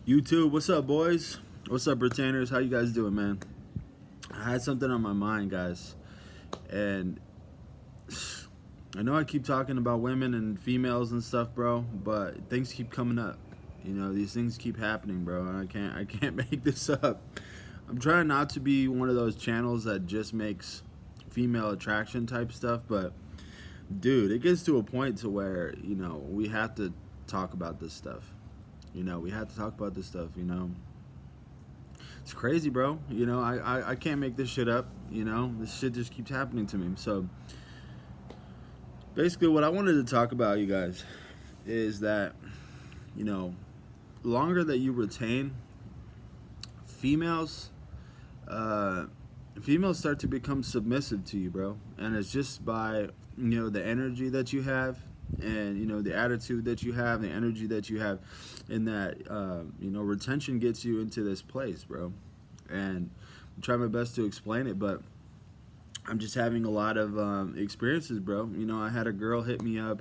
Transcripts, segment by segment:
YouTube, what's up, boys? What's up, retainers? How you guys doing, man? I had something on my mind, guys, and I know I keep talking about women and females and stuff, bro, but things keep coming up. You know, these things keep happening, bro, and I can't make this up. I'm trying not to be one of those channels that just makes female attraction type stuff, but dude, it gets to a point to where we have to talk about this stuff. We have to talk about this stuff. It's crazy, bro. I can't make this shit up. This shit just keeps happening to me. So basically, what I wanted to talk about, you guys, is that you know, longer that you retain females, uh, females start to become submissive to you, bro. And it's just by the energy that you have, and the attitude that you have, the energy that you have, and that retention gets you into this place, bro. And I'm trying my best to explain it, but I'm just having a lot of experiences, bro. I had a girl hit me up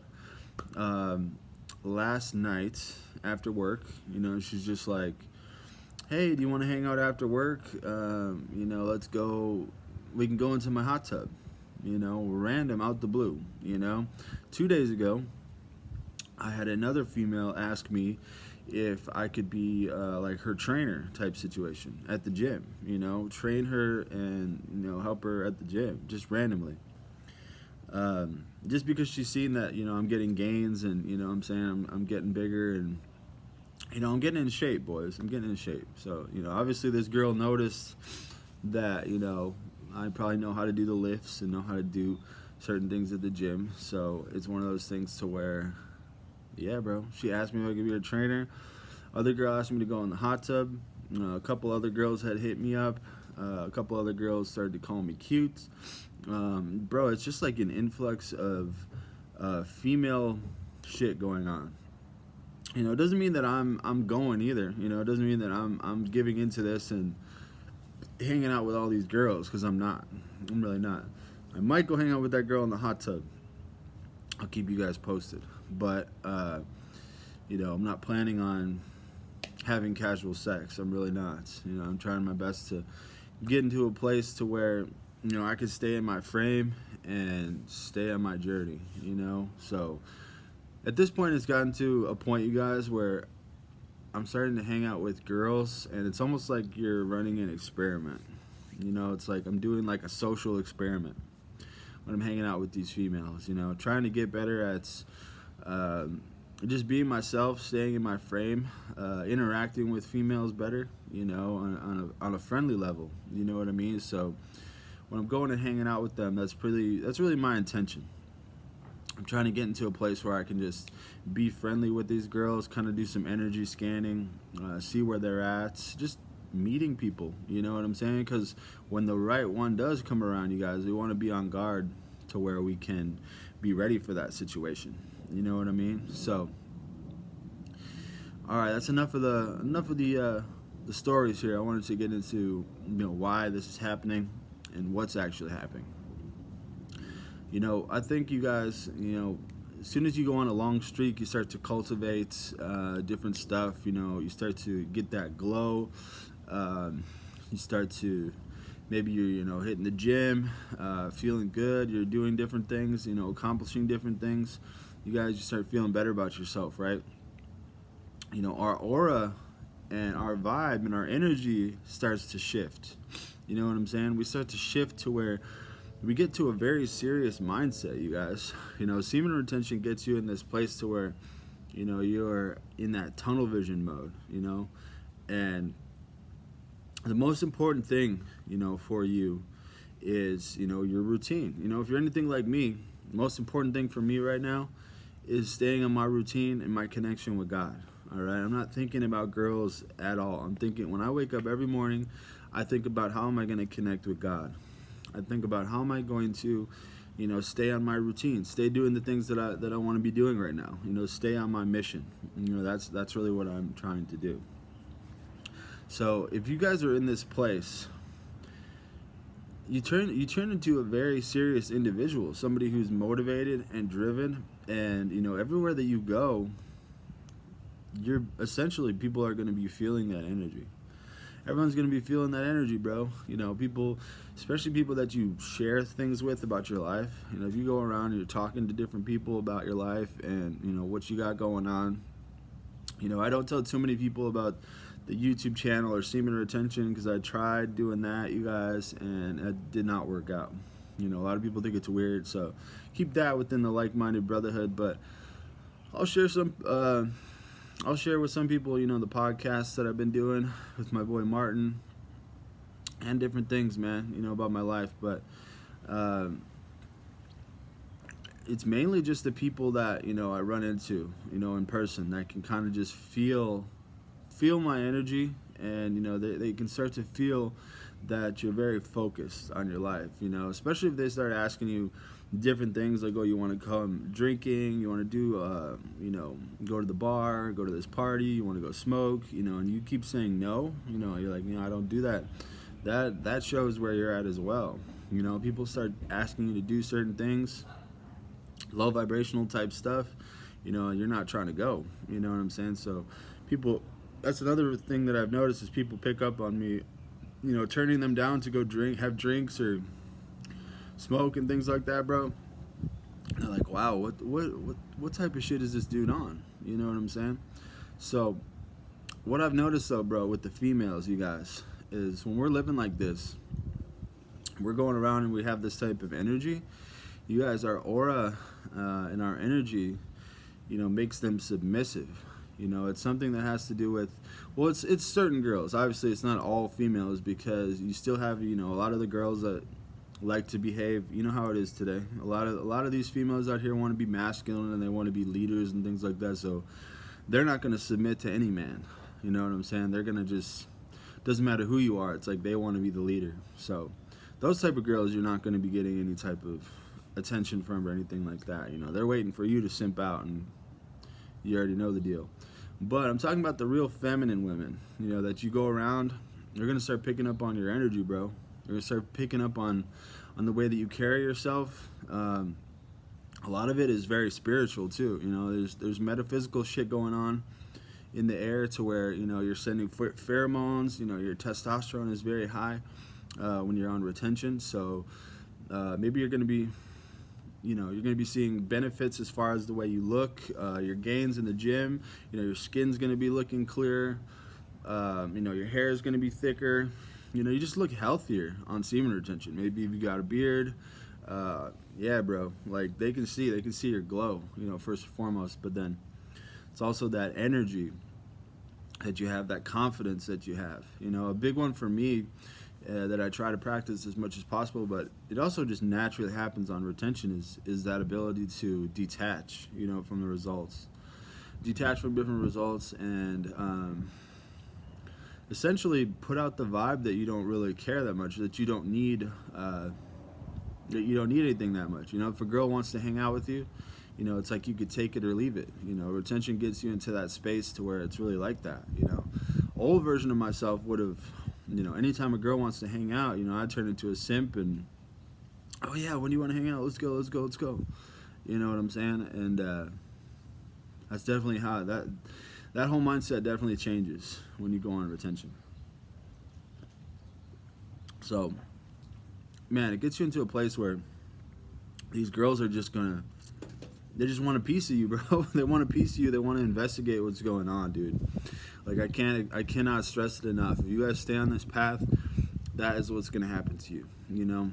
last night after work. She's just like, hey, do you want to hang out after work? Let's go. We can go into my hot tub. Random, out the blue. 2 days ago, I had another female ask me if I could be like her trainer type situation at the gym. Train her and help her at the gym just randomly. Just because she's seen that I'm getting gains, and I'm saying I'm getting bigger, and I'm getting in shape, boys. I'm getting in shape. So obviously this girl noticed that I probably know how to do the lifts and know how to do certain things at the gym. So it's one of those things to where, yeah, bro. She asked me if I could be her trainer. Other girl asked me to go in the hot tub. A couple other girls had hit me up. A couple other girls started to call me cute. Bro, it's just like an influx of female shit going on. It doesn't mean that I'm going either. It doesn't mean that I'm giving into this and hanging out with all these girls, because I'm not. I'm really not. I might go hang out with that girl in the hot tub. I'll keep you guys posted. But I'm not planning on having casual sex. I'm really not. I'm trying my best to get into a place to where I can stay in my frame and stay on my journey. So at this point, it's gotten to a point, you guys, where I'm starting to hang out with girls, and it's almost like you're running an experiment. It's like I'm doing like a social experiment when I'm hanging out with these females. Trying to get better at just being myself, staying in my frame, interacting with females better. On a friendly level. You know what I mean? So when I'm going and hanging out with them, that's really my intention. I'm trying to get into a place where I can just be friendly with these girls, kind of do some energy scanning, see where they're at, just meeting people, you know what I'm saying? Because when the right one does come around, you guys, we want to be on guard to where we can be ready for that situation. You know what I mean? So, all right, that's enough of the stories here. I wanted to get into why this is happening and what's actually happening. I think you guys, as soon as you go on a long streak, you start to cultivate different stuff. You start to get that glow. You start to, maybe you're, hitting the gym, feeling good. You're doing different things, accomplishing different things. You guys, you start feeling better about yourself, right? Our aura and our vibe and our energy starts to shift. You know what I'm saying? We start to shift to where we get to a very serious mindset, you guys. Semen retention gets you in this place to where, you're in that tunnel vision mode, and the most important thing, for you is, your routine. If you're anything like me, the most important thing for me right now is staying on my routine and my connection with God. All right, I'm not thinking about girls at all. I'm thinking, when I wake up every morning, I think about how am I going to connect with God. I think about how am I going to, stay on my routine, stay doing the things that I want to be doing right now. Stay on my mission. That's really what I'm trying to do. So if you guys are in this place, you turn into a very serious individual, somebody who's motivated and driven, and everywhere that you go, you're essentially, people are going to be feeling that energy. Everyone's going to be feeling that energy, bro. You know, people, especially people that you share things with about your life. You know, if you go around and you're talking to different people about your life and, you know, what you got going on. You know, I don't tell too many people about the YouTube channel or semen retention because I tried doing that, you guys, and it did not work out. You know, a lot of people think it's weird, so keep that within the like-minded brotherhood. But I'll share some. I'll share with some people, you know, the podcasts that I've been doing with my boy Martin and different things, man, you know, about my life. But it's mainly just the people that, you know, I run into, you know, in person that can kind of just feel my energy, and, you know, they can start to feel that you're very focused on your life, you know, especially if they start asking you different things like, oh, you want to come drinking, you want to do, you know, go to the bar, go to this party, you want to go smoke, you know, and you keep saying no, you know, you're like, you know, I don't do that. That shows where you're at as well. You know, people start asking you to do certain things, low vibrational type stuff, you know, and you're not trying to go, you know what I'm saying? So people, that's another thing that I've noticed is people pick up on me, you know, turning them down to go have drinks or smoke and things like that, bro. They're like, wow, what type of shit is this dude on? You know what I'm saying? So what I've noticed though, bro, with the females, you guys, is when we're living like this, we're going around and we have this type of energy, you guys, our aura and our energy, you know, makes them submissive. You know, it's something that has to do with, well, it's certain girls. Obviously, it's not all females because you still have, you know, a lot of the girls that like to behave. You know how it is today. A lot of these females out here want to be masculine and they want to be leaders and things like that. So they're not going to submit to any man. You know what I'm saying? They're going to just, doesn't matter who you are. It's like they want to be the leader. So those type of girls, you're not going to be getting any type of attention from or anything like that. You know, they're waiting for you to simp out, and you already know the deal. But I'm talking about the real feminine women, you know, that you go around, they're going to start picking up on your energy, bro. They're going to start picking up on the way that you carry yourself. A lot of it is very spiritual too. You know, there's metaphysical shit going on in the air to where, you know, you're sending pheromones, you know, your testosterone is very high when you're on retention. So maybe you're going to be, you know, you're going to be seeing benefits as far as the way you look, your gains in the gym, you know, your skin's going to be looking clearer, you know, your hair is going to be thicker, you know, you just look healthier on semen retention. Maybe if you got a beard, yeah, bro, like they can see your glow, you know, first and foremost, but then it's also that energy that you have, that confidence that you have. You know, a big one for me that I try to practice as much as possible, but it also just naturally happens on retention is that ability to detach, you know, from the results. Detach from different results and essentially put out the vibe that you don't really care that much, that you don't need anything that much. You know, if a girl wants to hang out with you, you know, it's like you could take it or leave it. You know, retention gets you into that space to where it's really like that, you know. Old version of myself would have, you know, anytime a girl wants to hang out, you know, I turn into a simp and, oh yeah, when do you want to hang out? Let's go. You know what I'm saying? And that's definitely how that whole mindset definitely changes when you go on retention. So, man, it gets you into a place where these girls are just they just want a piece of you, bro. They want a piece of you. They want to investigate what's going on, dude. Like, I cannot stress it enough. If you guys stay on this path, that is what's going to happen to you, you know?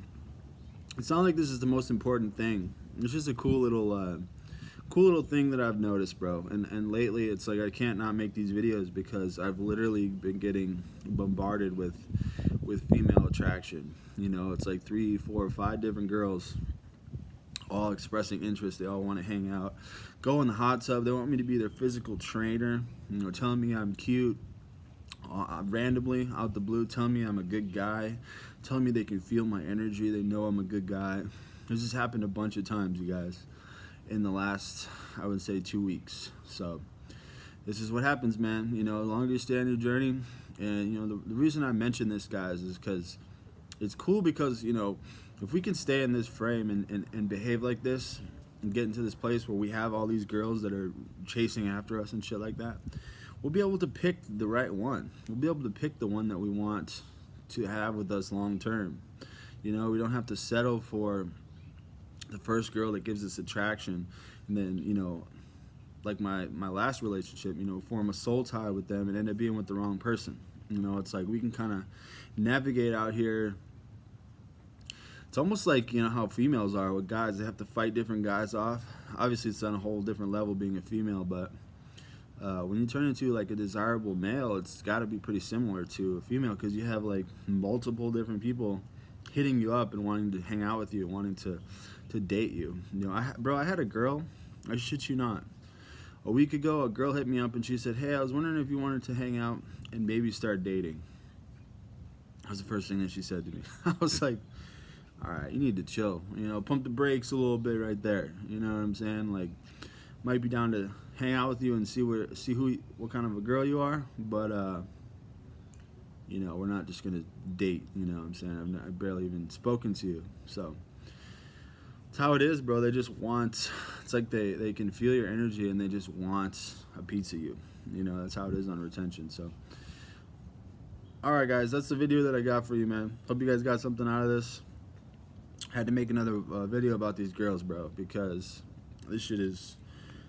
It's not like this is the most important thing. It's just a cool little thing that I've noticed, bro. And lately, it's like I can't not make these videos because I've literally been getting bombarded with female attraction. You know, it's like 3, 4, 5 different girls all expressing interest. They all want to hang out, go in the hot tub. They want me to be their physical trainer, you know, telling me I'm cute, randomly out the blue, telling me I'm a good guy, telling me they can feel my energy, they know I'm a good guy. This has happened a bunch of times, you guys, in the last, I would say, 2 weeks. So this is what happens, man. You know, the longer you stay on your journey, and, you know, the reason I mention this, guys, is because it's cool because, you know, if we can stay in this frame and behave like this, get into this place where we have all these girls that are chasing after us and shit like that, we'll be able to pick the right one. We'll be able to pick the one that we want to have with us long term. You know, we don't have to settle for the first girl that gives us attraction, and then, you know, like my last relationship, you know, form a soul tie with them and end up being with the wrong person. You know, it's like we can kind of navigate out here. It's almost like, you know, how females are with guys. They have to fight different guys off. Obviously, it's on a whole different level being a female, but when you turn into like a desirable male, it's got to be pretty similar to a female, because you have like multiple different people hitting you up and wanting to hang out with you, wanting to date you. You know, I had a girl, I shit you not, a week ago, a girl hit me up and she said, "Hey, I was wondering if you wanted to hang out and maybe start dating." That was the first thing that she said to me. I was like, all right, you need to chill. You know, pump the brakes a little bit right there. You know what I'm saying? Like, might be down to hang out with you and see what kind of a girl you are, but you know, we're not just gonna date. You know what I'm saying? I've barely even spoken to you, so. It's how it is, bro. They just want, it's like they can feel your energy and they just want a piece of you. You know, that's how it is on retention. So, all right, guys, that's the video that I got for you, man. Hope you guys got something out of this. Had to make another video about these girls, bro, because this shit is,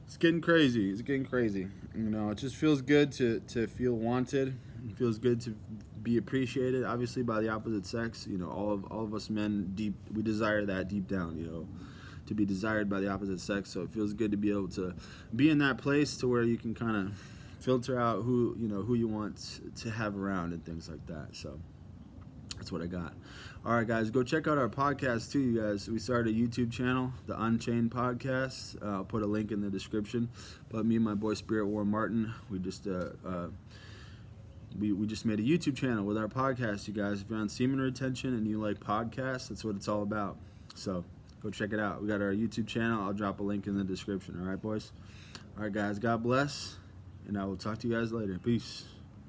it's getting crazy. It's getting crazy. You know, it just feels good to feel wanted. It feels good to be appreciated, obviously, by the opposite sex. You know, all of us men, we desire that deep down, you know, to be desired by the opposite sex. So it feels good to be able to be in that place to where you can kind of filter out who you want to have around and things like that. So that's what I got. All right, guys, go check out our podcast too, you guys. We started a YouTube channel, the Unchained Podcast. I'll put a link in the description. But me and my boy Spirit War Martin, we just we just made a YouTube channel with our podcast, you guys. If you're on semen retention and you like podcasts, that's what it's all about. So go check it out. We got our YouTube channel. I'll drop a link in the description. All right, boys? All right, guys, God bless, and I will talk to you guys later. Peace.